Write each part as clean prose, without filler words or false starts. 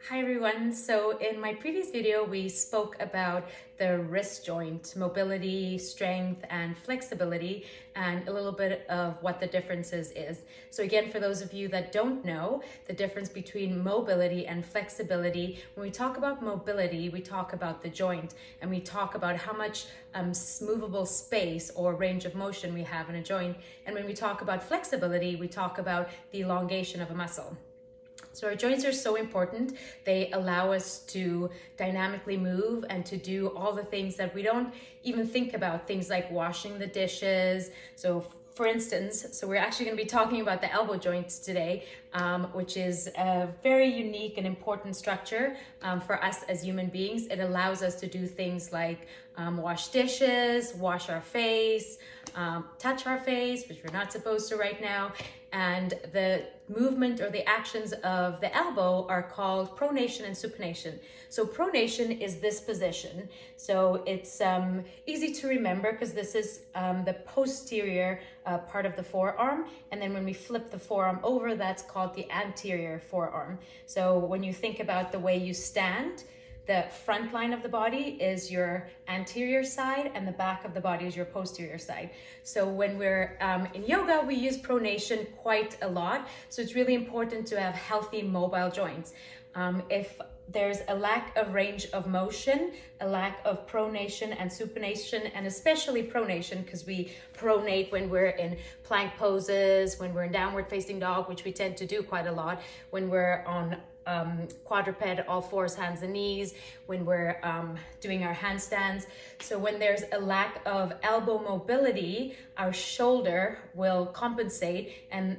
Hi everyone. So in my previous video, we spoke about the wrist joint, mobility, strength, and flexibility, and a little bit of what the differences is. So again, for those of you that don't know, the difference between mobility and flexibility, when we talk about mobility, we talk about the joint, and we talk about how much movable space or range of motion we have in a joint. And when we talk about flexibility, we talk about the elongation of a muscle. So our joints are so important. They allow us to dynamically move and to do all the things that we don't even think about, things like washing the dishes. So for instance, we're actually going to be talking about the elbow joints today, which is a very unique and important structure for us as human beings. It allows us to do things like wash dishes, wash our face, touch our face, which we're not supposed to right now. And the movement or the actions of the elbow are called pronation and supination. So pronation is this position. So it's easy to remember because this is the posterior part of the forearm. And then when we flip the forearm over, that's called the anterior forearm. So when you think about the way you stand, the front line of the body is your anterior side and the back of the body is your posterior side. So when we're in yoga, we use pronation quite a lot. So it's really important to have healthy mobile joints. If there's a lack of range of motion, a lack of pronation and supination, and especially pronation, because we pronate when we're in plank poses, when we're in downward facing dog, which we tend to do quite a lot, when we're on quadruped, all fours, hands and knees, when we're doing our handstands. So when there's a lack of elbow mobility, our shoulder will compensate, and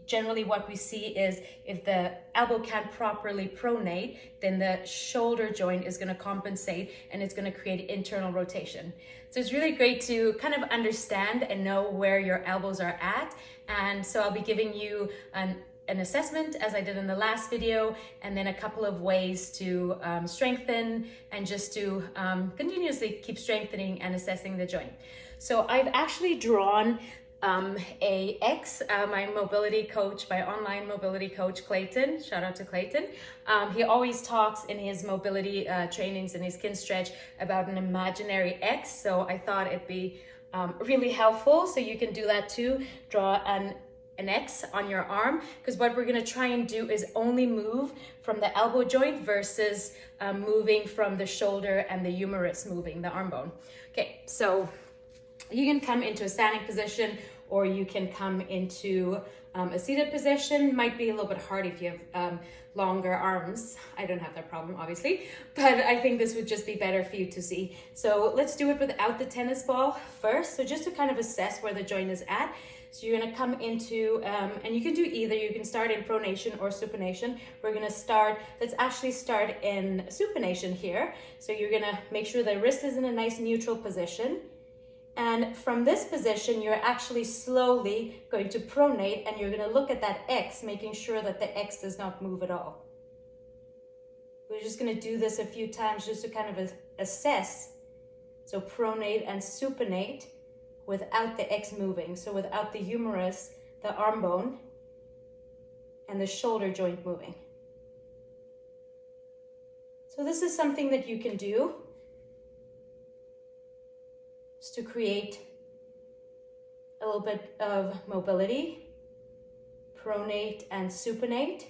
generally what we see is if the elbow can't properly pronate, then the shoulder joint is going to compensate and it's going to create internal rotation. So it's really great to kind of understand and know where your elbows are at. And so I'll be giving you an assessment as I did in the last video, and then a couple of ways to strengthen and just to continuously keep strengthening and assessing the joint. So I've actually drawn a X, my mobility coach, my online mobility coach, Clayton. Shout out to Clayton. He always talks in his mobility trainings and his kin stretch about an imaginary X. So I thought it'd be really helpful. So you can do that too. Draw an X on your arm, because what we're going to try and do is only move from the elbow joint versus moving from the shoulder and the humerus, moving the arm bone. Okay, so you can come into a standing position or you can come into a seated position. Might be a little bit hard if you have longer arms. I don't have that problem, obviously, but I think this would just be better for you to see. So let's do it without the tennis ball first. So just to kind of assess where the joint is at. So you're going to come into, and you can do either. You can start in pronation or supination. We're going to start, let's actually start in supination here. So you're going to make sure the wrist is in a nice neutral position. And from this position, you're actually slowly going to pronate, and you're going to look at that X, making sure that the X does not move at all. We're just going to do this a few times just to kind of assess. So pronate and supinate without the X moving. So without the humerus, the arm bone, and the shoulder joint moving. So this is something that you can do just to create a little bit of mobility. Pronate and supinate.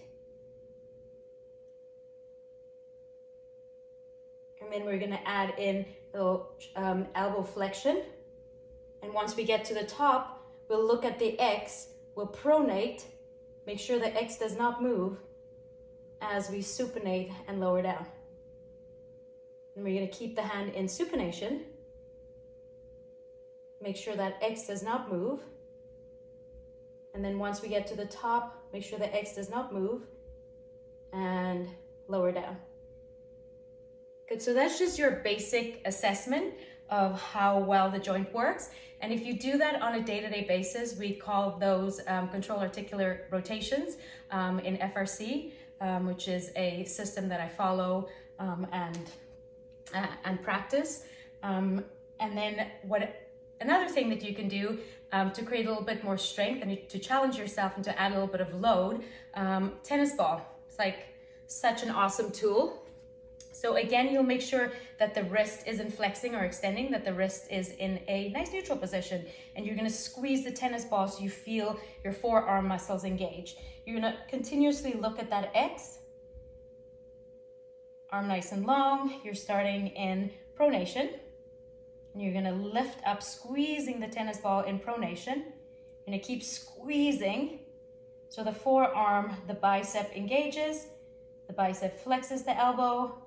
And then we're going to add in a little elbow flexion. And once we get to the top, we'll look at the X, we'll pronate, make sure the X does not move as we supinate and lower down. And we're going to keep the hand in supination. Make sure that X does not move. And then once we get to the top, make sure the X does not move and lower down. Good, so that's just your basic assessment of how well the joint works. And if you do that on a day-to-day basis, we call those control articular rotations in FRC, which is a system that I follow and practice. And then another thing that you can do to create a little bit more strength and to challenge yourself and to add a little bit of load, tennis ball. It's like Such an awesome tool. So again, you'll make sure that the wrist isn't flexing or extending, that the wrist is in a nice neutral position. And you're gonna squeeze the tennis ball so you feel your forearm muscles engage. You're gonna continuously look at that X. Arm nice and long. You're starting in pronation. And you're gonna lift up, squeezing the tennis ball in pronation. You're gonna keep squeezing. So the forearm, the bicep engages, the bicep flexes the elbow,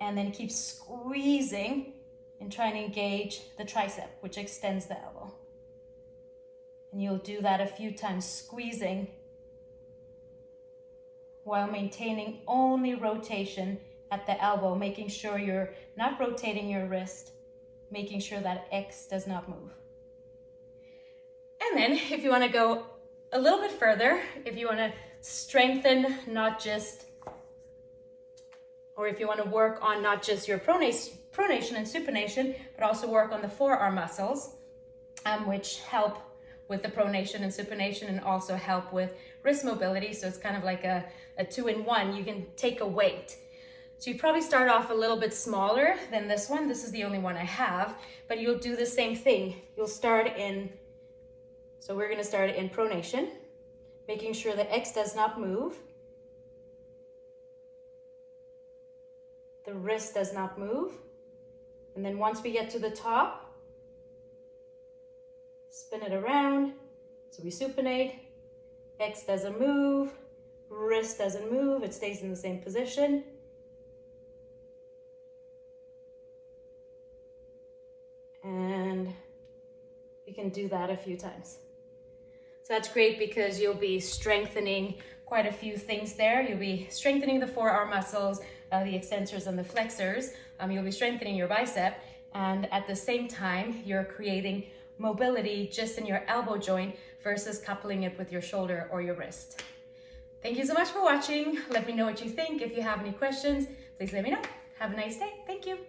and then keep squeezing and trying to engage the tricep, which extends the elbow. And you'll do that a few times, squeezing while maintaining only rotation at the elbow, making sure you're not rotating your wrist, making sure that X does not move. And then if you want to go a little bit further, if you want to strengthen not just, or if you want to work on not just your pronation and supination, but also work on the forearm muscles, which help with the pronation and supination and also help with wrist mobility. So it's kind of like a two-in-one. You can take a weight. So you probably start off a little bit smaller than this one. This is the only one I have, but you'll do the same thing. You'll start in, so we're gonna start in pronation, making sure the X does not move. The wrist does not move. And then once we get to the top, spin it around. So we supinate, X doesn't move, wrist doesn't move, it stays in the same position. And you can do that a few times. So that's great because you'll be strengthening quite a few things there. You'll be strengthening the forearm muscles, the extensors and the flexors. You'll be strengthening your bicep, and at the same time, you're creating mobility just in your elbow joint versus coupling it with your shoulder or your wrist. Thank you so much for watching. Let me know what you think. If you have any questions, please let me know. Have a nice day. Thank you.